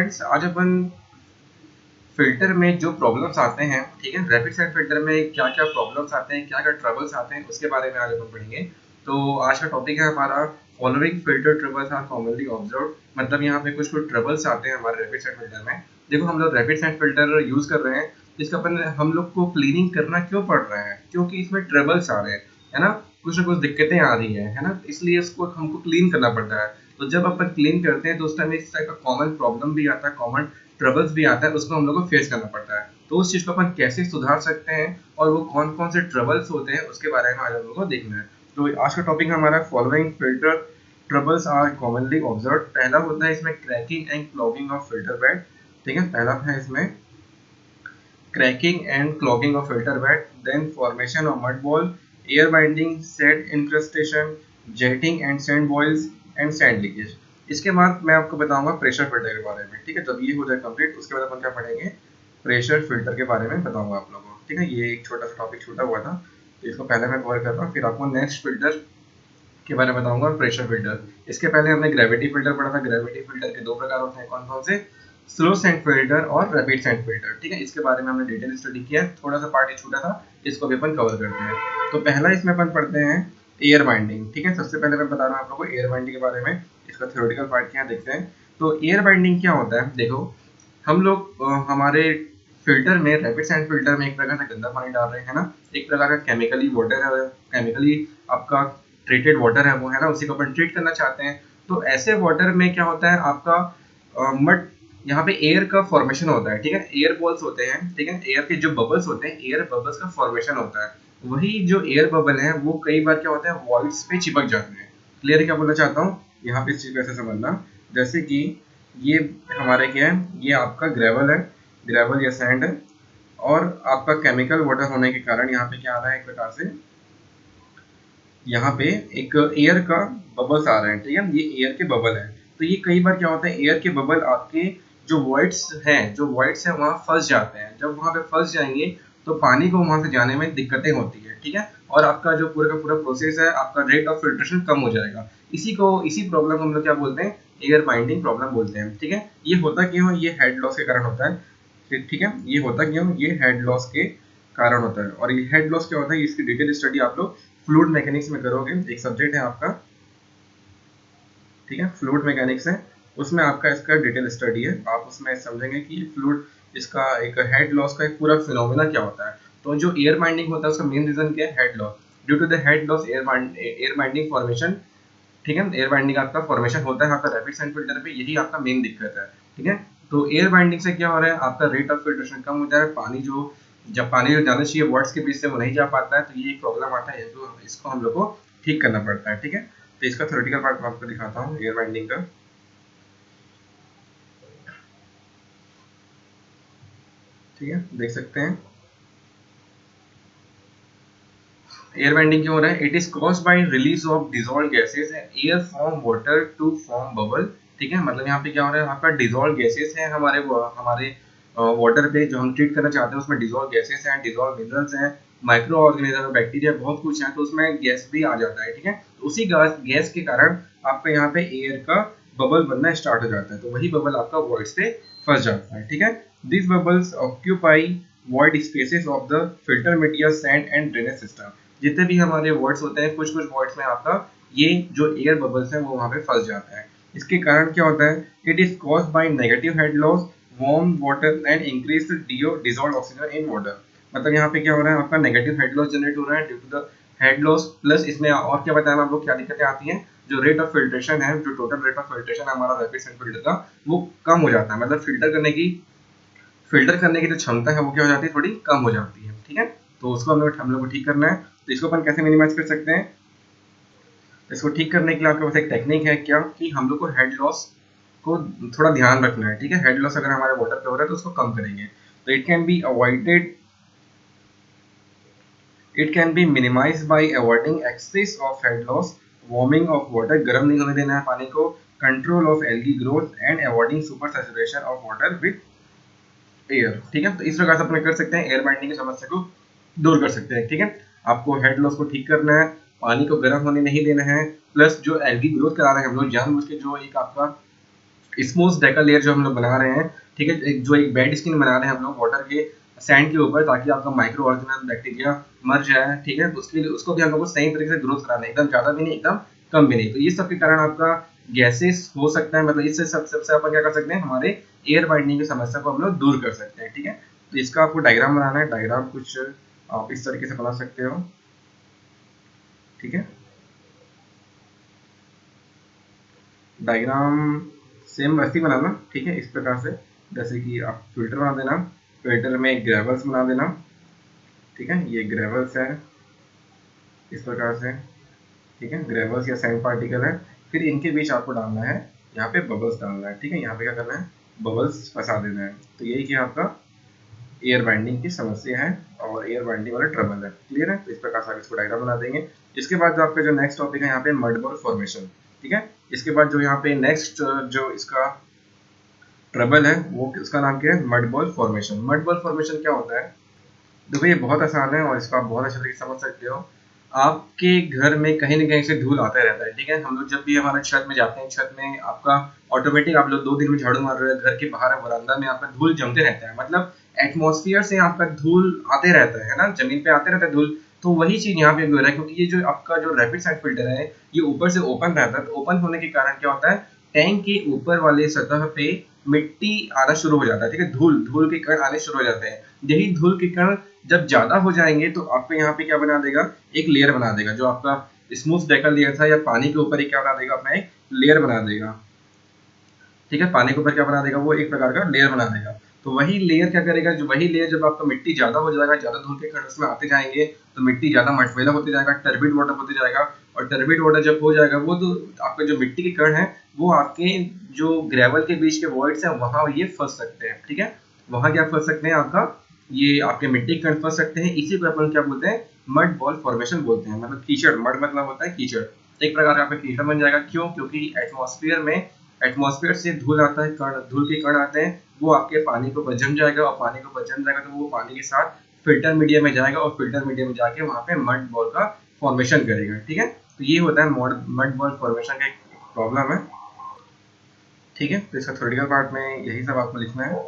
Friends, आज अपन filter में जो प्रॉब्लम्स आते हैं, ठीक है? रैपिड साइड फ़िल्टर में क्या-क्या प्रॉब्लम्स आते हैं, क्या-क्या ट्रबल्स आते हैं, उसके बारे में आज अपन पढ़ेंगे। तो आज का टॉपिक है हमारा following filter troubles are commonly observed. मतलब यहाँ पे कुछ-कुछ ट्रबल्स आते हैं हमारे रैपिड साइड फ़िल्टर में। देखो, हम लोग रैपिड साइड फ़िल्टर यूज़ कर रहे हैं, इसका अपन हम लोग को क्लीनिंग करना क्यों पड़ रहा है? क्योंकि इसमें ट्रबल्स आ रहे हैं, है ना? कुछ ना कुछ दिक्कतें आ रही हैं, है ना? इसलिए इसको हमको क्लीन करना पड़ता है। तो जब अपन क्लीन करते हैं तो उस टाइम इस टाइप का कॉमन प्रॉब्लम भी आता है, कॉमन ट्रबल्स भी आता है, उसको हम लोग को फेस करना पड़ता है। तो उस चीज़ को अपन कैसे सुधार सकते हैं और वो कौन-कौन से ट्रबल्स होते हैं, उसके बारे में आज हम लोग को देखना है। तो आज का टॉपिक हमारा following filter troubles are commonly observed. पहला होता है इसमें cracking and clogging of filter bed, ठीक है? पहला है इसमें cracking and clogging of filter bed, then formation of mud ball, air binding, sand incrustation, jetting and sand boils and sand leakage. इसके बाद मैं आपको बताऊंगा प्रेशर फिल्टर के बारे में, ठीक है? जब ये हो जाए कंप्लीट, उसके बाद अपन क्या पढ़ेंगे, प्रेशर फिल्टर के बारे में बताऊंगा आप लोगों को, ठीक है? ये एक छोटा सा टॉपिक छूटा हुआ था, तो इसको पहले मैं कवर कर रहा हूँ, फिर आपको नेक्स्ट फिल्टर के बारे में बताऊंगा, प्रेशर फिल्टर। इसके पहले हमने ग्रेविटी फिल्टर पढ़ा था। ग्रेविटी फिल्टर के दो प्रकार होते हैं, कौन कौन से? स्लो सैंड फिल्टर और रैपिड सैंड फिल्टर, ठीक है? इसके बारे में हमने डिटेल स्टडी किया है, थोड़ा सा पार्ट ही छूटा था, इसको भी अपन कवर करते हैं। तो पहला इसमें अपन पढ़ते हैं एयर बाइंडिंग, ठीक है? सबसे पहले मैं बता रहा हूँ आप लोगों को एयर बाइंडिंग के बारे में, इसका थ्योरेटिकल पार्ट क्या है देखते हैं। तो एयर बाइंडिंग क्या होता है? देखो, हम लोग हमारे फिल्टर में, रैपिड सैंड फिल्टर में एक प्रकार से गंदा पानी डाल रहे हैं ना, एक प्रकार का केमिकली वाटर है, केमिकली आपका ट्रीटेड वाटर है वो, है ना, उसी को अपन ट्रीट करना चाहते हैं। तो ऐसे वाटर में क्या होता है आपका मड, यहाँ पे एयर का फॉर्मेशन होता है, ठीक है? एयर बॉल्स होते हैं, ठीक है? एयर के जो बबल्स होते हैं, एयर बबल्स का फॉर्मेशन होता है। वही जो एयर बबल है वो कई बार क्या होता है, वॉल्स पे चिपक जाते हैं। क्लियर है क्या बोलना चाहता हूँ? यहाँ पे इस चीज को ऐसे समझना, जैसे कि ये हमारे क्या है, ये आपका ग्रेवल है, ग्रेवल या सैंड है, और आपका केमिकल वाटर होने के कारण यहाँ पे क्या आ रहा है, एक प्रकार से यहाँ पे एक एयर का बबल्स आ रहे हैं, ठीक है? ये एयर के बबल है। तो ये कई बार क्या होता है, एयर के बबल आपके जो वॉइड्स हैं वहाँ फंस जाते हैं। जब वहाँ पे फंस जाएंगे तो पानी को वहाँ से जाने में दिक्कतें होती है, ठीक है? और आपका जो पूरा का पूरा प्रोसेस है, आपका रेट ऑफ फिल्ट्रेशन कम हो जाएगा। इसी प्रॉब्लम हम लोग क्या बोलते हैं, एयर बाइंडिंग प्रॉब्लम बोलते हैं, ठीक है? ये होता क्यों है? ये हेड लॉस के कारण होता है, ठीक है? ये होता क्यों? ये हेड लॉस के कारण होता है। और ये हेड लॉस क्या होता है, इसकी डिटेल स्टडी आप लोग फ्लूइड मैकेनिक्स में करोगे, एक सब्जेक्ट है आपका, ठीक है? फ्लूइड मैकेनिक्स है, उसमें आपका इसका डिटेल स्टडी है, आप उसमें समझेंगे कि फ्लूइड, इसका एक हेड लॉस का एक पूरा फिनोमेना क्या होता है। तो जो एयर बाइंडिंग होता है उसका मेन रीजन क्या है? Head loss. Due to the head loss air binding formation, ठीक है? एयर बाइंडिंग आपका फॉर्मेशन होता है आपका रैपिड सैंड फिल्टर पे, यही आपका मेन दिक्कत है, ठीक है? तो एयर बाइंडिंग से क्या हो रहा है, आपका रेट ऑफ फिल्ट्रेशन कम हो जा रहा है, पानी जो जाना चाहिए वर्ड्स के बीच से वो नहीं जा पाता है, तो ये एक प्रॉब्लम आता है, इसको हम लोग को ठीक करना पड़ता है, ठीक है? तो इसका थ्योरेटिकल पार्ट मैं आपको दिखाता हूँ एयर बाइंडिंग का, ठीक है? देख सकते हैं एयर बाइंडिंग क्यों हो रहा है। It is caused by release of dissolved gases and air from water to form bubble, ठीक है? मतलब यहाँ पे क्या हो रहा है, आपका डिसॉल्व गैसेस है हमारे वाटर पे, जो हम ट्रीट करना चाहते हैं उसमें डिसॉल्व गैसेस हैं, डिसॉल्व मिनरल्स हैं, माइक्रो ऑर्गेनिज्म, बैक्टीरिया, बहुत कुछ है, तो उसमें गैस भी आ जाता है, ठीक है? तो उसी गैस के कारण आपका यहाँ पे एयर का बबल बनना स्टार्ट हो जाता है, तो वही बबल आपका वॉइड्स पे फंस जाता है, ठीक है? This bubbles occupy void spaces of the filter media, sand and drainage system। जितने भी हमारे वर्ड्स होते हैं, कुछ कुछ वर्ड्स में आपका ये जो एयर बबल्स हैं वो वहाँ पे फंस जाता है। इसके कारण क्या होता है, it is caused by negative head loss, warm water and increase dissolved oxygen in water. मतलब यहाँ पे क्या हो रहा है, आपका नेगेटिव हेड लॉस जनरेट हो रहा है due to the head loss, plus इसमें और क्या बताया आप लोग, क्या दिक्कतें आती हैं, जो रेट ऑफ फिल्ट्रेशन है, जो टोटल रेट ऑफ फिल्ट्रेशन है हमारा रैपिड सैंड फिल्टर का, वो कम हो जाता है। मतलब फिल्टर करने की जो क्षमता है वो क्या हो जाती है, थोड़ी कम हो जाती है, ठीक है? तो उसको हम लोग को ठीक करना है। तो इसको अपन कैसे मिनिमाइज कर सकते हैं? इसको ठीक करने के लिए आपके पास एक टेक्निक है, क्या कि हम लोग को हेड लॉस को थोड़ा ध्यान रखना है, ठीक है? हेड लॉस अगर हमारे वाटर पे हो रहा है तो उसको कम करेंगे। तो it can be minimize by avoiding excess of head loss, warming of water, गर्म नहीं होने देना है पानी को, control of algae growth and avoiding super saturation of water with air, ठीक है? तो इस प्रकार से अपन कर सकते हैं, एयर बाइंडिंग की समस्या को दूर कर सकते हैं, ठीक है? आपको हेड लॉस को ठीक करना है, पानी को गर्म होने नहीं देना है, प्लस जो एल्गी ग्रोथ करा रहे हैं हम लोग जानबूझ के, जो एक आपका स्मूथ डेका लेयर जो हम लोग बना रहे हैं, ठीक है, जो एक बेड स्किन बना रहे हैं हम लोग वाटर के सैंड के ऊपर, ताकि आपका माइक्रो ऑर्गेनिज्म बैक्टीरिया मर जाए, ठीक है, तो उसके लिए उसको भी हम लोग को सही तरीके से ग्रोथ कराना है, एकदम ज़्यादा भी नहीं एकदम कम भी नहीं। तो ये सब के कारण आपका गैसेस हो सकता है, मतलब इससे सबसे अपन क्या कर सकते हैं, हमारे एयर बाइंडिंग की समस्या को हम लोग दूर कर सकते हैं, ठीक है। तो इसका आपको डायग्राम बनाना है, डायग्राम कुछ आप इस तरीके से बना सकते हो, ठीक है। डायग्राम सेम वैसे ही बनाना, ठीक है, इस प्रकार से, जैसे कि आप फिल्टर बना देना, फिल्टर में ग्रेवल्स बना देना, ठीक है, ये ग्रेवल्स है इस प्रकार से, ठीक है, ग्रेवल्स या सैंड पार्टिकल है। फिर इनके बीच आपको डालना है, यहाँ पे बबल्स डालना है, ठीक है, यहाँ पे क्या करना है, बबल्स फंसा देना है। तो यही कि आपका एयर बाइंडिंग की समस्या है और एयर बाइंडिंग वाला ट्रबल है, क्लियर है। तो इस प्रकार से आप इसको डायग्राम बना देंगे। इसके बाद जो आपका जो नेक्स्ट टॉपिक है यहाँ पे मड बॉल फॉर्मेशन, ठीक है। इसके बाद जो यहाँ पे नेक्स्ट जो इसका ट्रबल है वो इसका नाम क्या है, mud ball formation. Mud ball formation क्या होता है, देखो ये बहुत आसान है और इसको आप बहुत अच्छे तरीके से समझ सकते हो। आपके घर में कहीं न कहीं से धूल आता रहता है, ठीक है। हम लोग जब भी हमारे छत में जाते हैं, छत में आपका ऑटोमेटिक आप लोग 2 दिन में झाड़ू मार रहे हो, घर के बाहर वरांदा में आपका धूल जमते रहता है, मतलब एटमॉस्फेयर से आपका धूल आते रहता है ना, जमीन पे आते रहता है धूल। तो वही चीज यहाँ पे भी हो रहा है, क्योंकि ये जो आपका जो रैपिड साइड फिल्टर है, ये ऊपर से ओपन रहता है। तो ओपन होने के कारण क्या होता है, टैंक के ऊपर वाले सतह पे मिट्टी आना शुरू हो जाता है, ठीक है, धूल धूल के कण आने शुरू हो जाते हैं। यही धूल के कण जब ज्यादा हो जाएंगे तो आपको यहाँ पे क्या बना देगा, एक लेयर बना देगा, जो आपका स्मूथ डेका लेयर था या पानी के ऊपर ही क्या बना देगा, अपना एक लेयर बना देगा, ठीक है, पानी के ऊपर क्या बना देगा, वो एक प्रकार का लेयर बना देगा। तो वही लेयर क्या करेगा, जो वही लेयर जब आपका मिट्टी ज्यादा हो जाएगा, ज्यादा धूल के कण उसमें आते जाएंगे, तो मिट्टी ज्यादा मटमैला होते जाएगा, टर्बिड वाटर होते जाएगा। और टर्बिड वाटर जब हो जाएगा, वो तो आपके जो मिट्टी के कण है वो आपके जो ग्रेवल के बीच के वॉइड्स हैं वहां ये फंस सकते हैं, ठीक है, वहां क्या फंस सकते हैं, आपका ये आपके मिट्टी के कण फंस सकते हैं। इसी को अपन क्या बोलते हैं, मड बॉल फॉर्मेशन बोलते हैं, मतलब कीचड़, मड मतलब होता है कीचड़, एक प्रकार का आपका कीचड़ बन जाएगा। क्यों, क्योंकि एटमॉस्फेयर से धूल आता है, कण धूल के कण आते हैं, वो आपके पानी को जम जाएगा, और पानी को जम जाएगा तो वो पानी के साथ फिल्टर मीडिया में जाएगा, और फिल्टर मीडिया में जाके वहां पे मड बॉल का फॉर्मेशन करेगा, ठीक है। तो ये होता है मड बॉल फॉर्मेशन का एक प्रॉब्लम है, ठीक है। तो इसका थ्योरेटिकल पार्ट में यही सब आपको लिखना है,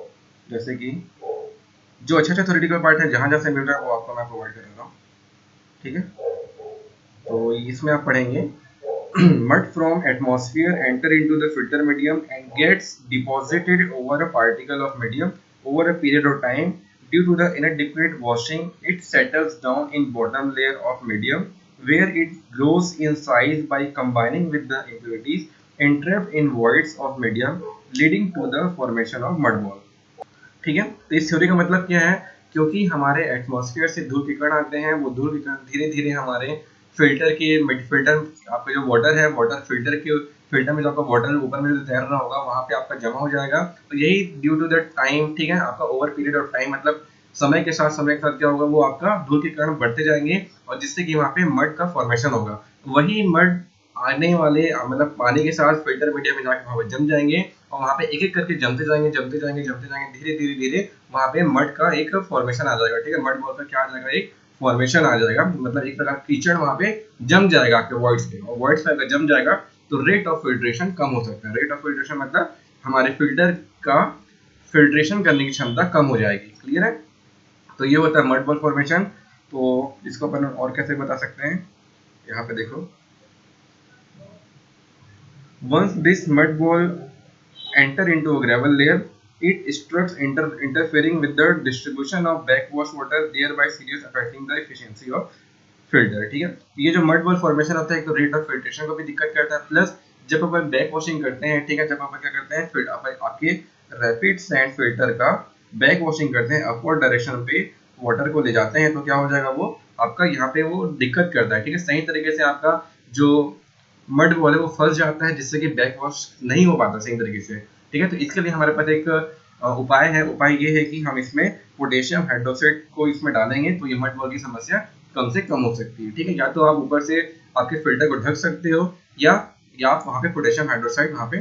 जैसे कि जो अच्छा थ्योरेटिकल पार्ट है जहां जहां से मिल रहा है वो आपको मैं प्रोवाइड कर देता हूँ, ठीक है। तो इसमें आप पढ़ेंगे mud from atmosphere enter into the filter medium and gets deposited over a particle of medium over a period of time. Due to the inadequate washing, it settles down in bottom layer of medium where it grows in size by combining with the impurities entrapped in voids of medium, leading to the formation of mud ball, ठीक है। तो इस theory का मतलब क्या है, क्योंकि हमारे एटमॉस्फेयर से धूल के कण आते हैं, वो धूल के कण धीरे धीरे हमारे फिल्टर आपका जो वाटर है, वाटर फिल्टर में जो आपका वाटर ऊपर में जो तैर रहा होगा वहां पे आपका जमा हो जाएगा। तो यही ड्यू टू द टाइम, ठीक है, आपका ओवर पीरियड ऑफ टाइम, मतलब समय के साथ क्या होगा, वो आपका धूल के कण बढ़ते जाएंगे, और जिससे कि वहां पे मड का फॉर्मेशन होगा। वही मड आने वाले मतलब पानी के साथ फिल्टर मीडिया में जाके वहां जम जाएंगे, और वहां पे एक एक करके जमते जाएंगे धीरे धीरे धीरे वहां पे मड का एक फॉर्मेशन आ जाएगा, ठीक है। मड बॉल का क्या आ जाएगा, एक फॉर्मेशन आ जाएगा, मतलब एक प्रकार कीचड़ वहां पे जम जाएगा आपके वॉइड्स पे, और वॉइड्स पे अगर जम जाएगा तो रेट ऑफ फिल्ट्रेशन कम हो सकता है। रेट ऑफ फिल्ट्रेशन मतलब हमारे फिल्टर का फिल्ट्रेशन करने की क्षमता कम हो जाएगी, क्लियर है। तो ये होता है मड बॉल फॉर्मेशन। तो इसको अपन और कैसे बता सकते हैं, यहाँ पे देखो, once this mud ball enter into a gravel layer, it starts interfering with the distribution of backwash water, thereby seriously affecting the efficiency of filter, ठीक है। ये जो मड बॉल फॉर्मेशन होता है, एक तो रेट ऑफ फिल्ट्रेशन को भी दिक्कत करता है, प्लस जब अपन बैक वॉशिंग करते हैं, ठीक है, जब अपन क्या करते हैं, फिर आपके रैपिड सैंड फिल्टर का बैक वॉशिंग करते हैं, अपवर्ड डायरेक्शन पे वाटर को ले जाते हैं, तो क्या हो जाएगा, वो आपका यहाँ पे वो दिक्कत करता है, ठीक है। सही तरीके से आपका जो मड बॉल है वो फंस जाता है, जिससे कि बैक वॉश नहीं हो पाता सही तरीके से, ठीक है। तो इसके लिए हमारे पास एक उपाय है। उपाय ये है कि हम इसमें पोटेशियम हाइड्रोक्साइड को इसमें डालेंगे, तो ये मड बॉल की समस्या कम से कम हो सकती है, ठीक है। या तो आप ऊपर से आपके फिल्टर को ढक सकते हो, या आप वहाँ पे पोटेशियम हाइड्रोक्साइड वहाँ पे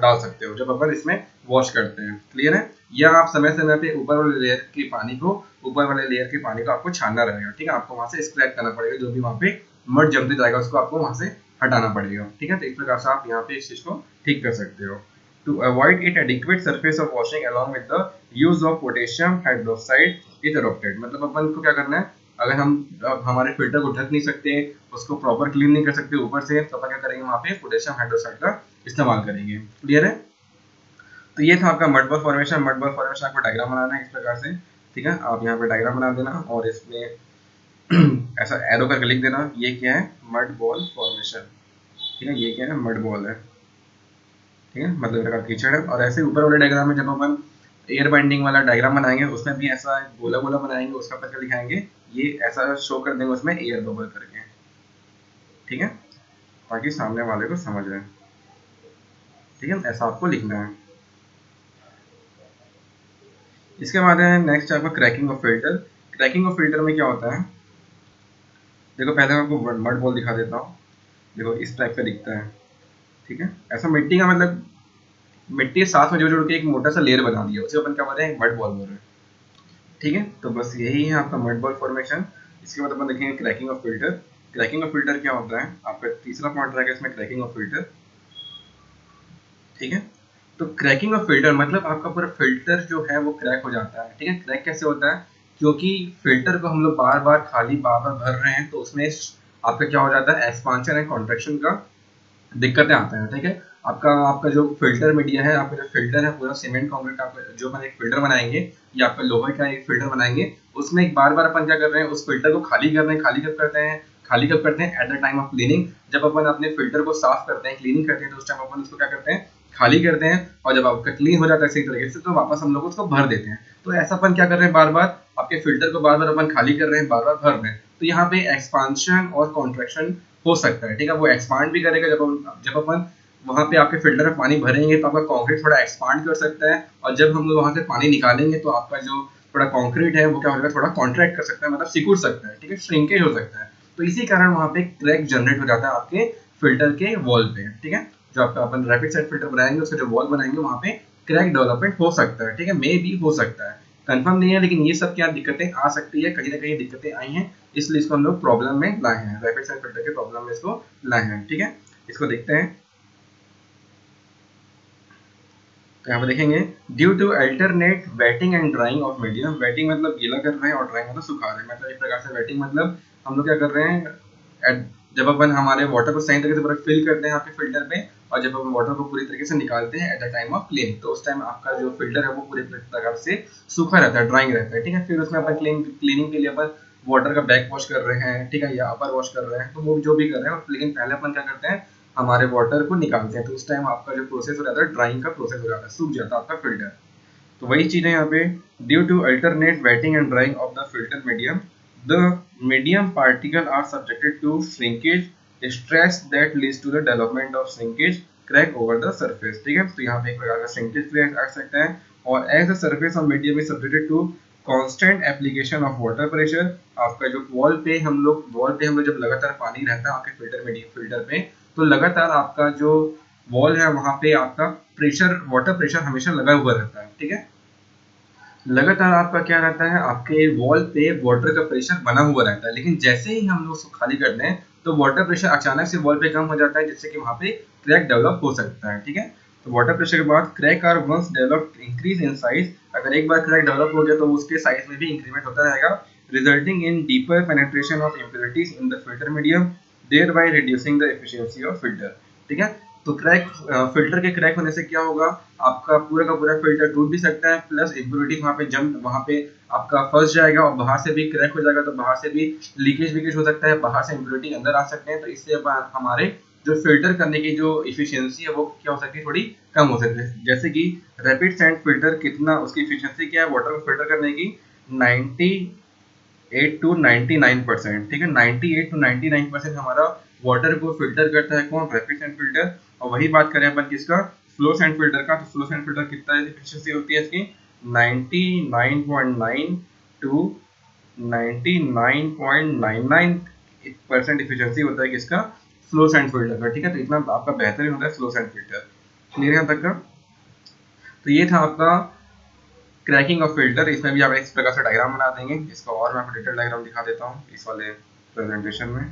डाल सकते हो जब अपन इसमें वॉश करते हैं, क्लियर है। या आप समय समय पे ऊपर वाले लेयर के पानी को आपको छानना रहेगा, ठीक है। आपको वहाँ से स्क्रैप करना पड़ेगा, जो भी वहाँ पे मड जमते जाएगा उसको आपको वहाँ से हटाना पड़ेगा, ठीक है। तो इस प्रकार से आप यहाँ पे इस चीज को ठीक कर सकते हो। To avoid it, adequate surface of washing along with the use of potassium hydroxide is adopted. मतलब अपन को क्या करना है, अगर हम हमारे फिल्टर को ढक नहीं सकते, उसको प्रॉपर क्लीन नहीं कर सकते ऊपर से, तो अपन क्या करेंगे, वहाँ पे पोटेशियम हाइड्रोक्साइड का इस्तेमाल करेंगे। क्लियर है? तो ये था आपका mud ball formation. Mud ball formation आपको डायग्राम बनाना है इस प्रकार से, ठीक है। आप यहाँ पे डायग्राम बना देना और इसमें ऐसा एरो करके लिख देना, ये क्या है, मड बॉल फॉर्मेशन, ठीक है। ये क्या है, मड बॉल है, ठीक है, मतलब का कीचड़ है। और ऐसे ऊपर वाले डायग्राम में जब अपन एयर बाइंडिंग वाला डायग्राम बनाएंगे, उसमें भी ऐसा गोला गोला बनाएंगे, उसका पर क्या लिखाएंगे, ये ऐसा शो कर देंगे उसमें एयर बबल करके, ठीक है, ताकि सामने वाले को समझ आए, ठीक है। ऐसा आपको लिखना है। इसके बाद है नेक्स्ट आपका cracking of filter. Cracking of filter में क्या होता है, देखो पहले मैं आपको मड बॉल दिखा देता हूँ। देखो इस टाइप का दिखता है, ठीक है। ऐसा मिट्टी का, मतलब मिट्टी के साथ में जोड़ जोड़ के एक मोटा सा लेयर बना दिया, उसे अपन क्या बोल रहे हैं, मड बॉल बोल रहे हैं, ठीक है। तो बस यही है आपका मड बॉल फॉर्मेशन। इसके बाद अपन देखेंगे cracking of filter. Cracking of filter क्या होता है, आपका तीसरा पॉइंट रहेगा इसमें, क्रैकिंग ऑफ फिल्टर, ठीक है। तो क्रैकिंग ऑफ फिल्टर मतलब आपका पूरा फिल्टर जो है वो क्रैक हो जाता है, ठीक है। क्रैक कैसे होता है, क्योंकि फिल्टर को हम लोग बार बार खाली बार बार भर रहे हैं, तो उसमें आपका क्या हो जाता है, एक्सपांशन एंड कॉन्ट्रैक्शन का दिक्कतें आते हैं, ठीक है। आपका आपका जो फिल्टर मीडिया है, आपका जो फिल्टर है पूरा सीमेंट कंक्रीट का, जो अपन एक फिल्टर बनाएंगे या आपका लोहे का एक फिल्टर बनाएंगे, उसमें एक बार बार अपन क्या कर रहे हैं, उस फिल्टर को खाली कर रहे हैं। खाली कब करते हैं, खाली कब करते हैं, at the time of cleaning. जब अपन अपने फिल्टर को साफ करते हैं, क्लीनिंग करते हैं, तो उस टाइम अपन उसको क्या करते हैं, खाली करते हैं। और जब आपका क्लीन हो जाता है सही तरीके से, तो वापस हम लोग उसको भर देते हैं। तो ऐसा अपन क्या कर रहे हैं, बार बार आपके फिल्टर को बार बार अपन खाली कर रहे हैं, बार बार भर रहे हैं। तो यहाँ पे एक्सपांशन और कॉन्ट्रैक्शन हो सकता है, ठीक है। वो एक्सपांड भी करेगा, जब अपन वहाँ पे आपके फिल्टर में पानी भरेंगे, तो आपका कंक्रीट थोड़ा एक्सपांड कर सकता है। और जब हम लोग वहाँ से पानी निकालेंगे, तो आपका जो थोड़ा कंक्रीट है वो क्या होगा, थोड़ा कॉन्ट्रैक्ट कर सकता है, मतलब सिकुड़ सकता है, ठीक है, श्रिंकेज हो सकता है। तो इसी कारण वहाँ पे क्रैक जनरेट हो जाता है आपके फिल्टर के वॉल पे, ठीक है। जो आपका अपन रैपिड सेट फिल्टर बनाएंगे, उसका जो वॉल बनाएंगे, वहाँ पे क्रैक डेवलपमेंट हो सकता है, ठीक है, मे भी हो सकता है, कंफर्म नहीं है। लेकिन ये सब क्या दिक्कतें आ सकती है, कहीं ना कहीं दिक्कतें आई हैं, इसलिए इसको हम लोग प्रॉब्लम में लाए हैं, रैपिड सेट फिल्टर के प्रॉब्लम में इसको लाए हैं, ठीक है। इसको देखते हैं। तो यहाँ पे देखेंगे, due to alternate wetting and drying of medium. Wetting मतलब गीला कर रहे हैं और ड्राइंग मतलब सुखा रहे हैं। मतलब एक प्रकार से वेटिंग मतलब हम लोग क्या कर रहे हैं, जब अपन हमारे वाटर को सही तरीके से पूरा फिल करते हैं आपके फिल्टर पे, और जब हम वाटर को पूरी तरीके से निकालते हैं at the time of cleaning, तो उस टाइम आपका जो फिल्टर है वो पूरी प्रकार से सूखा रहता है, ड्राइंग रहता है, ठीक है। फिर उसमें अपन क्लीनिंग के लिए अपन वाटर का बैक वॉश कर रहे हैं, ठीक है, या अपर वॉश कर रहे हैं, तो वो जो भी कर रहे हैं, लेकिन पहले अपन क्या करते हैं, हमारे वाटर को निकालते हैं। तो उस टाइम आपका जो प्रोसेस हो जाता है, ड्राइंग का प्रोसेस हो जाता है, सूख जाता है आपका फिल्टर। तो वही चीज है यहाँ पे, due to alternate wetting and drying of the filter medium, the medium particle are subjected to shrinkage stress that leads to the development of shrinkage crack over the surface, ठीक है। तो यहाँ पे एक प्रकार का श्रिंकेज क्रैक आ सकता है। और as the surface of medium is subjected to constant application of water pressure. आपका जो वॉल पे हम लोग जब लगातार पानी रहता है आपके फिल्टर पे, तो लगातार आपका जो वॉल है वहां पे आपका प्रेशर, वाटर प्रेशर हमेशा लगा हुआ रहता है, ठीक है। लगातार आपका क्या रहता है, आपके वॉल पे वाटर का प्रेशर बना हुआ रहता है। लेकिन जैसे ही हम लोग उसको खाली कर दें, तो वाटर प्रेशर अचानक से वॉल पे कम हो जाता है, जिससे कि वहां पे क्रैक डेवलप हो सकता है, ठीक है। तो वाटर प्रेशर के बाद crack are once developed increase in size. अगर एक बार क्रैक डेवलप हो गया, तो उसके साइज में भी इंक्रीमेंट होता रहेगा, resulting in deeper penetration of impurities in the filter medium, thereby reducing the efficiency of filter, ठीक है। तो फिल्टर के क्रैक होने से क्या होगा, आपका पूरा का पूरा फिल्टर टूट भी सकता है, प्लस इम्प्योरिटी वहां पे आपका फंस जाएगा, और बाहर से भी क्रैक हो जाएगा, तो बाहर से भी लीकेज हो सकता है, बाहर से इम्प्योरिटी अंदर आ सकते हैं। तो इससे हमारे जो फिल्टर करने की जो इफिशियंसी है वो क्या हो सकती है, थोड़ी कम हो सकती है। जैसे कि रैपिड सैंड फिल्टर कितना, उसकी इफिशियंसी क्या है वाटर को फिल्टर करने की, 98 टू 99%, ठीक है। 98 टू 99% हमारा वाटर को फिल्टर करता है कौन, रैपिड सैंड फिल्टर। और वही बात करें अपन किसका, फ्लो सैंड फिल्टर का, तो फ्लो सैंड फिल्टर कितना एफिशिएंसी होती है इसकी, 99.9 टू 99.99% एफिशिएंसी होता है किसका, फ्लो सैंड फिल्टर का, ठीक है। तो इतना आपका बेहतरीन होता है फ्लो सैंड फिल्टर। क्लियर है यहाँ तक का? तो ये था आपका क्रैकिंग ऑफ फिल्टर। इसमें भी आप इस प्रकार से डायग्राम बना देंगे, इसका और मैं आपको डिटेल डायग्राम दिखा देता हूँ इस वाले प्रेजेंटेशन में,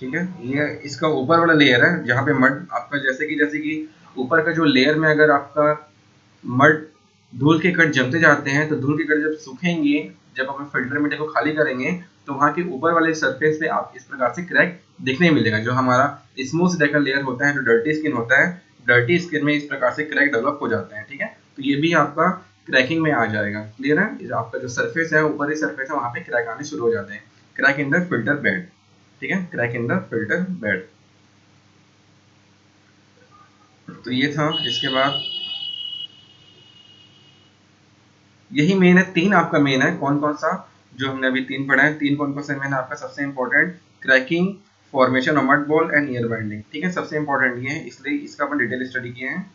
ठीक है, ये इसका ऊपर वाला लेयर है जहाँ पे मड आपका, जैसे कि ऊपर का जो लेयर में अगर आपका मड धूल के कण जमते जाते हैं, तो धूल के कण जब सूखेंगे, जब आप फिल्टर मीडिया को खाली करेंगे, तो वहाँ के ऊपर वाले सरफेस पे आप इस प्रकार से क्रैक दिखने मिलेगा। जो हमारा स्मूथ डेकर लेयर होता है, जो डर्टी स्किन होता है, डर्टी स्किन में इस प्रकार से क्रैक डेवलप हो जाते हैं। ठीक है, तो ये भी आपका क्रैकिंग में आ जाएगा। क्लियर है, आपका जो सरफेस है, ऊपरी सरफेस है, वहाँ पे क्रैक आने शुरू हो जाते हैं। Crack in the filter bed. ठीक है, crack in the filter bed. तो ये था। इसके बाद यही मेन है, तीन आपका मेन है। कौन कौन सा जो हमने अभी तीन पढ़ा है, तीन कौन कौन से मेन है आपका? सबसे important cracking, formation of mud ball and air binding. ठीक है, सबसे इंपॉर्टेंट ये है, इसलिए इसका अपन डिटेल स्टडी किए हैं।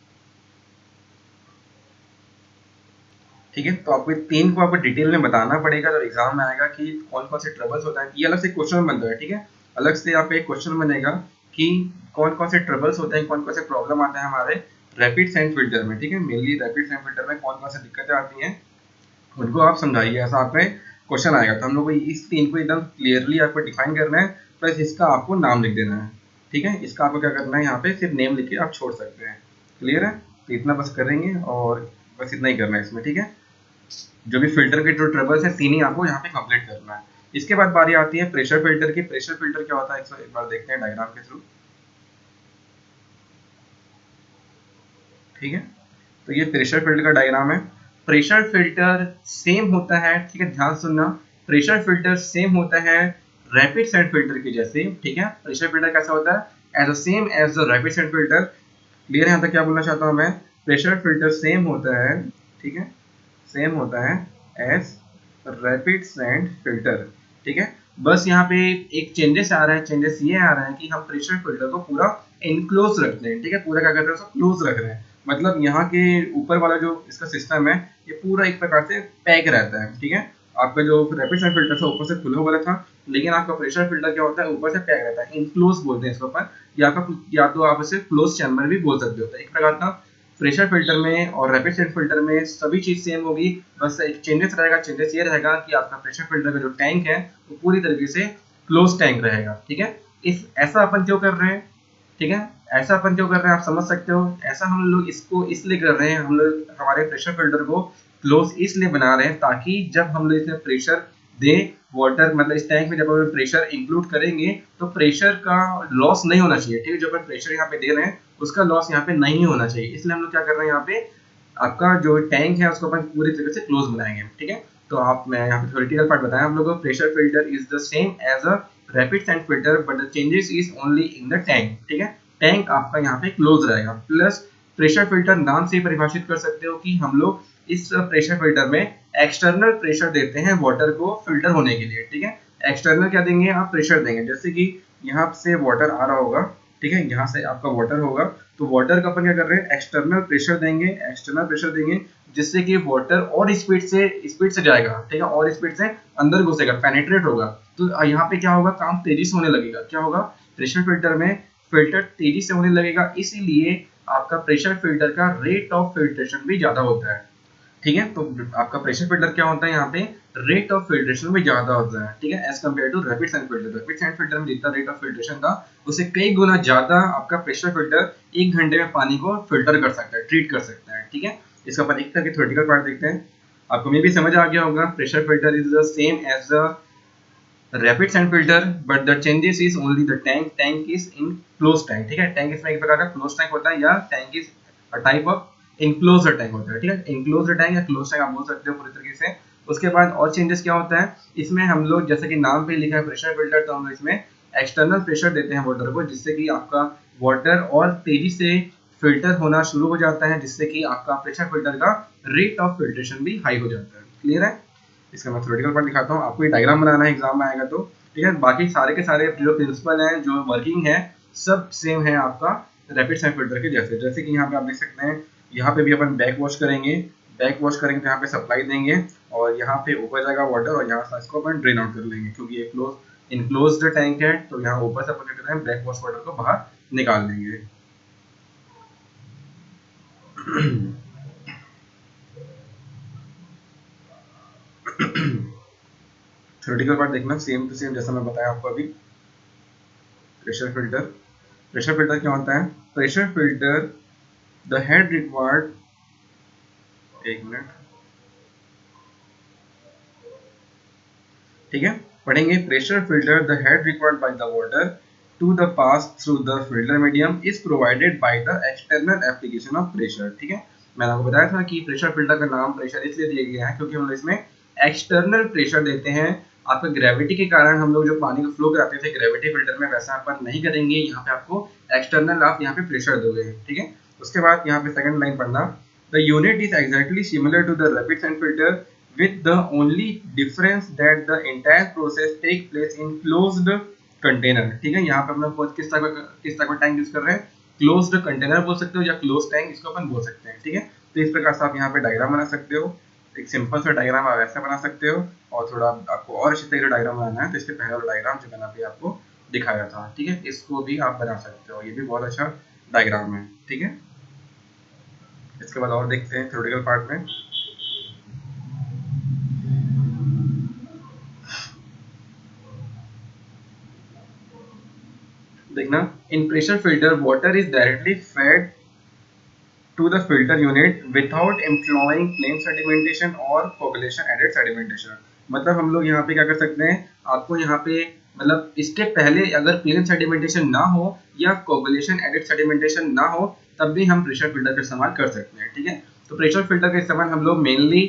ठीक है, तो आपको तीन को आपको डिटेल में बताना पड़ेगा जब एग्जाम में आएगा कि कौन कौन से ट्रबल्स होता है। ये अलग से क्वेश्चन बनता है। ठीक है, अलग से यहाँ पे एक क्वेश्चन बनेगा कि कौन कौन से ट्रबल्स होते हैं, कौन कौन से प्रॉब्लम आते हैं हमारे रैपिड सैंड फिल्टर में। ठीक है, मेनली रैपिड सैंड फिल्टर में कौन कौन सी दिक्कतें आती हैं, उनको आप समझाइए। ऐसा आप पे क्वेश्चन आएगा, तो हम लोग को इस तीन को एकदम क्लियरली आपको डिफाइन करना है, प्लस इसका आपको नाम लिख देना है। ठीक है, इसका आपको क्या करना है, यहाँ पे सिर्फ नेम लिख के आप छोड़ सकते हैं। क्लियर है, तो इतना बस करेंगे और बस इतना ही करना है इसमें। ठीक है, जो भी फिल्टर के जो ट्रबल्स है, तीन ही आपको यहाँ पे कंप्लीट करना है। इसके बाद बारी आती है प्रेशर फिल्टर की। प्रेशर फिल्टर क्या होता है, इसको एक बार देखते हैं डायग्राम के थ्रू। ठीक है, तो ये प्रेशर फिल्टर का डायग्राम है। प्रेशर फिल्टर सेम होता है, ठीक है, ध्यान सुनना, प्रेशर फिल्टर सेम होता है रैपिड सेंड फिल्टर के जैसे। ठीक है, प्रेशर फिल्टर कैसा होता है, as a same as the rapid sand filter. Clear है यहाँ तक क्या बोलना चाहता हूँ मैं? प्रेशर फिल्टर सेम होता है, ठीक है, सेम होता है एज रैपिड सैंड फिल्टर। ठीक है, बस यहाँ पे एक चेंजेस आ रहा है। चेंजेस ये आ रहा है कि हम प्रेशर फिल्टर को पूरा इनक्लोज रखते हैं। ठीक है, पूरा क्या कर रहे हैं, उसको क्लोज रख रहे हैं। मतलब यहाँ के ऊपर वाला जो इसका सिस्टम है, ये पूरा एक प्रकार से पैक रहता है। ठीक है, आपका जो रैपिड सैंड फिल्टर था ऊपर से खुला हुआ था, लेकिन आपका प्रेशर फिल्टर क्या होता है, ऊपर से पैक रहता है। इनक्लोज बोलते हैं इसके ऊपर, या तो आप इसे क्लोज चैम्बर भी बोल सकते हो। एक प्रकार का प्रेशर फिल्टर में और रैपिड सेंड फिल्टर में सभी चीज सेम होगी, बस एक चेंजेस रहेगा। चेंजेस ये रहेगा कि आपका प्रेशर फिल्टर का जो टैंक है, वो पूरी तरीके से क्लोज टैंक रहेगा। ठीक है, इस ऐसा अपन क्यों कर रहे हैं? ठीक है, ऐसा अपन क्यों कर रहे हैं, आप समझ सकते हो। ऐसा हम लोग इसको इसलिए कर रहे हैं, हम लोग हमारे प्रेशर फिल्टर को क्लोज इसलिए बना रहे हैं ताकि जब हम लोग इसमें प्रेशर दे, वाटर मतलब इस टैंक में जब हम प्रेशर इंक्लूड करेंगे, तो प्रेशर का लॉस नहीं होना चाहिए। ठीक है, जो अपन प्रेशर यहाँ पे दे रहे हैं, उसका लॉस यहाँ पे नहीं होना चाहिए। इसलिए हम लोग क्या कर रहे हैं, यहाँ पे आपका जो टैंक है उसको अपन पूरी तरीके से क्लोज बनाएंगे। ठीक है, तो आप मैं यहाँ पे थ्योरेटिकल पार्ट बताया हम लोग को। Pressure filter is the same as a rapid sand filter, but the changes is only in the tank. ठीक है, टैंक आपका यहाँ पे क्लोज रहेगा। प्लस प्रेशर फिल्टर नाम से परिभाषित कर सकते हो कि हम लोग इस प्रेशर फिल्टर में एक्सटर्नल प्रेशर देते हैं वाटर को फिल्टर होने के लिए। ठीक है, एक्सटर्नल क्या देंगे, आप प्रेशर देंगे। जैसे कि यहाँ से वाटर आ रहा होगा, ठीक है, यहाँ से आपका वाटर होगा, तो वाटर का अपन क्या कर रहे हैं, एक्सटर्नल प्रेशर देंगे। एक्सटर्नल प्रेशर देंगे जिससे कि वाटर और स्पीड से जाएगा। ठीक है, और स्पीड से अंदर घुसेगा, पेनिट्रेट होगा। तो यहाँ पे क्या होगा, काम तेजी से होने लगेगा। क्या होगा, प्रेशर फिल्टर में फिल्टर तेजी से होने लगेगा, इसीलिए आपका प्रेशर फिल्टर का रेट ऑफ फिल्ट्रेशन भी ज्यादा होता है। ठीक है, तो आपका प्रेशर फिल्टर क्या होता है, यहाँ पे रेट ऑफ फिल्ट्रेशन भी ज्यादा होता है। ठीक है, as compare to rapid sand filter. Rapid sand filter में जितना रेट ऑफ फिल्ट्रेशन था, उससे कई गुना ज्यादा आपका प्रेशर फिल्टर 1 घंटे में पानी को फिल्टर कर सकता है, ट्रीट कर सकता है। ठीक है, इसका अपन एक करके थ्योरेटिकल पार्ट देखते हैं। आपको मे भी समझ आ गया होगा, pressure filter is the same as the rapid sand filter, but the changes is only the tank. Tank is in close tank. ठीक है, टैंक इसमें एक प्रकार का क्लोज टैंक होता है, या tank is a type of enclosed tank होता है। ठीक है, इनक्लोज्ड टैंक या क्लोज टैंक आप बोल सकते हो पूरी तरीके से। उसके बाद और चेंजेस क्या होता है इसमें, हम लोग जैसे कि नाम पे लिखा है प्रेशर फिल्टर, तो हम लोग इसमें एक्सटर्नल प्रेशर देते हैं वाटर को, जिससे कि आपका वाटर और तेजी से फिल्टर होना शुरू हो जाता है, जिससे कि आपका प्रेशर फिल्टर का रेट ऑफ फिल्ट्रेशन भी हाई हो जाता है। क्लियर है, इसका मैं थ्योरेटिकल पार्ट दिखाता हूँ आपको। ये डायग्राम बनाना है, एग्जाम में आएगा तो। ठीक है, बाकी सारे के सारे जो प्रिंसिपल हैं, जो वर्किंग है, सब सेम है आपका रैपिड सैंड फिल्टर के जैसे। जैसे कि यहाँ पे आप देख सकते हैं, यहाँ पे भी अपन बैक वॉश करेंगे। बैक वॉश करेंगे तो यहाँ पे सप्लाई देंगे, और यहाँ पे ऊपर जाएगा वाटर, और यहाँ से इसको अपन ड्रेन आउट कर लेंगे, क्योंकि ये क्लोज इनक्लोज्ड टैंक है। तो यहाँ ऊपर से अपन क्या कर रहे हैं, बैक वॉश वाटर को बाहर निकाल देंगे। थ्योरेटिकल पार्ट देखना सेम टू सेम जैसा मैं बताया आपको अभी। प्रेशर फिल्टर, प्रेशर फिल्टर क्या होता है? Pressure filter the head required, एक मिनट, ठीक है, पढ़ेंगे। Pressure filter the head required by the water to the pass through the filter medium is provided by the external application of pressure, ठीक है। मैंने आपको बताया था कि प्रेशर फिल्टर का नाम प्रेशर इसलिए दिया गया है क्योंकि हम लोग इसमें एक्सटर्नल प्रेशर देते हैं। आपका ग्रेविटी के कारण हम लोग जो पानी को फ्लो कराते थे ग्रेविटी फिल्टर में, वैसा अपन नहीं करेंगे। यहाँ पे आपको एक्सटर्नल आप यहाँ पे प्रेशर दोगे, ठीक है। उसके बाद यहाँ पे सेकंड लाइन पढ़ना, the unit is exactly similar to the rapid sand filter with the only difference that the entire process take place in closed container, ठीक है। यहाँ पे हम लोग किस टाइप का टैंक यूज कर रहे हैं? क्लोज्ड कंटेनर बोल सकते हो या क्लोज टैंक, इसको अपन बोल सकते हैं, ठीक है। तो इस प्रकार से आप यहाँ पे डायग्राम बना सकते हो। एक सिंपल सा डायग्राम आप ऐसे बना सकते हो, और थोड़ा आपको और अच्छी तरीके से डायग्राम बनाना है तो इसके पहले वाला डायग्राम जो मैंने अभी आपको दिखाया था, ठीक है, इसको भी आप बना सकते हो। ये भी बहुत अच्छा डायग्राम है, ठीक है। इसके बाद और देखते हैं थ्योरेटिकल पार्ट में। देखना, in pressure filter water is directly fed to the filter unit without employing plain sedimentation और कोगुलेशन एडेड सेडिमेंटेशन। मतलब हम लोग यहाँ पे क्या कर सकते हैं, आपको यहाँ पे मतलब इसके पहले अगर प्लेन सेडिमेंटेशन ना हो या कोगुलेशन एडेड सेडिमेंटेशन ना हो तब भी हम प्रेशर फिल्टर का इस्तेमाल कर सकते हैं, ठीक है। तो प्रेशर फिल्टर का इस्तेमाल हम लोग मेनली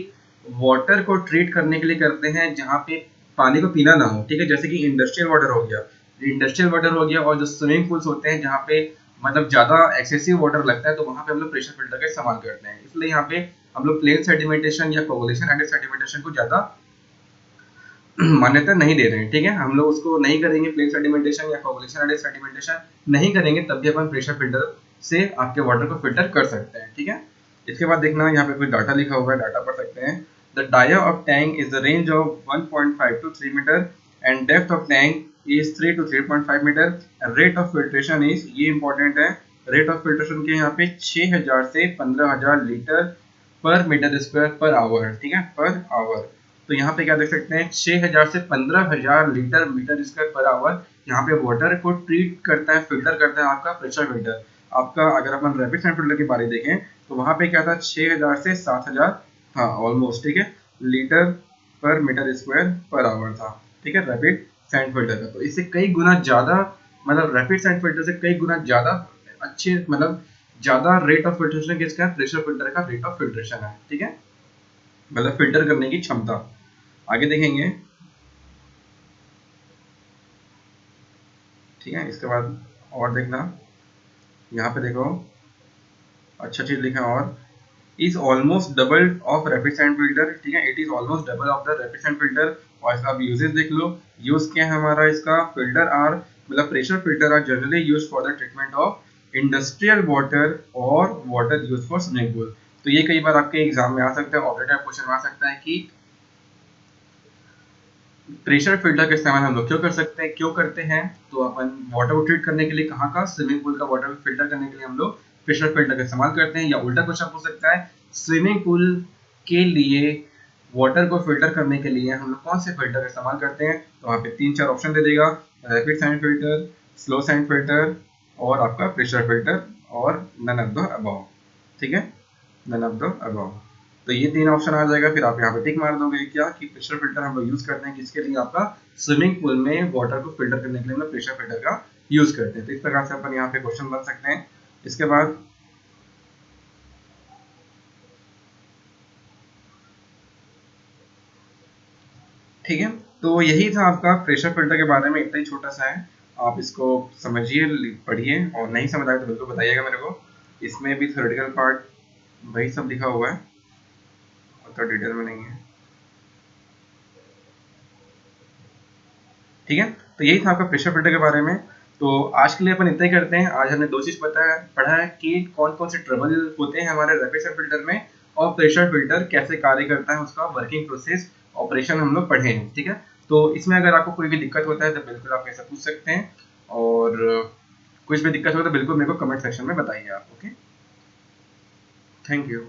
वाटर को ट्रीट करने के लिए करते हैं जहाँ पे पानी को पीना ना हो, ठीक है। जैसे कि इंडस्ट्रियल वाटर हो गया, इंडस्ट्रियल वाटर हो गया, और जो स्विमिंग पूल्स होते हैं जहाँ पे मतलब ज्यादा एक्सेसिव वाटर लगता है तो वहां पे हम लोग प्रेशर फिल्टर का इस्तेमाल करते हैं। इसलिए यहाँ पे हम लोग प्लेन सेडिमेंटेशन या कोगुलेशन एडेड सेडिमेंटेशन को ज्यादा मान्यता नहीं दे रहे हैं, ठीक है। हम लोग उसको नहीं करेंगे, प्लेन सेडिमेंटेशन या कोगुलेशन एडेड सेडिमेंटेशन नहीं करेंगे, तब भी अपन प्रेशर फिल्टर से आपके वाटर को फिल्टर कर सकते हैं, ठीक है। इसके बाद देखना, यहाँ पे कुछ डाटा लिखा हुआ है, डाटा पढ़ सकते हैं। The dia of tank is the range of 1.5 to 3 metre and depth of tank is 3 to 3.5 metre. Rate of filtration is, ये इंपॉर्टेंट है, रेट ऑफ फिल्ट्रेशन के यहाँ पे 6000 से 15000 लीटर पर मीटर स्क्वायर पर आवर, ठीक है, पर आवर। तो यहाँ पे क्या देख सकते हैं, 6000 से 15000 litre metre square per hour यहाँ पे वाटर को ट्रीट करता है, फिल्टर करता है आपका प्रेशर फिल्टर। आपका अगर अपन रैपिड सैंड फिल्टर की बारे देखें तो वहां पे क्या था, 6000 से 7000, हाँ ऑलमोस्ट, ठीक है, लीटर पर मीटर स्क्वायर पर आवर था, ठीक है, रैपिड सैंड फिल्टर का। तो इससे कई गुना ज्यादा, मतलब रैपिड सैंड फिल्टर से कई गुना ज्यादा अच्छे, मतलब ज्यादा रेट ऑफ फिल्ट्रेशन किसका है, प्रेशर फिल्टर का रेट ऑफ फिल्ट्रेशन है, ठीक है, मतलब फिल्टर करने की क्षमता। आगे देखेंगे, ठीक है। इसके बाद और देखना, यहाँ पे देखो अच्छा चीज लिखा है, और is almost double of rapid sand filter, ठीक है, it is almost double of the rapid sand filter. और इसका आप यूजेस देख लो, यूज क्या है हमारा इसका, फिल्टर आर मतलब pressure filter are generally use for the treatment of industrial water और water use for swimming pool. तो ये कई बार आपके एग्जाम में आ सकता है, ऑब्जेक्टिव क्वेश्चन आ सकता है कि प्रेशर फिल्टर का इस्तेमाल हम लोग क्यों कर सकते हैं, क्यों करते हैं। तो अपन वाटर को ट्रीट करने के लिए कहाँ का, स्विमिंग पूल का वाटर को फिल्टर करने के लिए हम लोग प्रेशर फिल्टर का इस्तेमाल करते हैं। या उल्टा क्वेश्चन पूछ सकता है, स्विमिंग पूल के लिए वाटर को फिल्टर करने के लिए हम लोग कौन से फिल्टर का इस्तेमाल करते हैं। तो वहाँ पे 3-4 ऑप्शन दे देगा, rapid sand filter, slow sand filter और आपका प्रेशर फिल्टर, और नन ऑफ द अबव, ठीक है, नन ऑफ द अबव। तो ये 3 ऑप्शन आ जाएगा, फिर आप यहाँ पे टिक मार दोगे क्या कि प्रेशर फिल्टर हम लोग यूज करते हैं किसके लिए, आपका स्विमिंग पूल में वाटर को फिल्टर करने के लिए हम लोग प्रेशर फिल्टर का यूज करते हैं। तो इस प्रकार से अपन यहाँ पे क्वेश्चन बन सकते हैं। इसके बाद ठीक है, तो यही था आपका प्रेशर फिल्टर के बारे में, इतना ही छोटा सा है, आप इसको समझिए, पढ़िए, और नहीं समझ आए तो बिल्कुल बताइएगा मेरे को। इसमें भी थ्योरेटिकल पार्ट वही सब लिखा हुआ है, तो डिटेल में नहीं है, ठीक है। तो यही था आपका प्रेशर फिल्टर के बारे में। तो आज के लिए अपन इतना ही करते हैं। आज हमने 2 चीज पढ़ा है कि कौन कौन से ट्रबल होते हैं हमारे रैपिड सैंड फिल्टर में, और प्रेशर फिल्टर कैसे कार्य करता है, उसका वर्किंग प्रोसेस, ऑपरेशन हम लोग पढ़े हैं, ठीक है। तो इसमें अगर आपको कोई भी दिक्कत होता है तो बिल्कुल आप ऐसा पूछ सकते हैं, और कुछ भी दिक्कत हो तो बिल्कुल मेरे को कमेंट सेक्शन में बताइए आप, ओके। Thank you.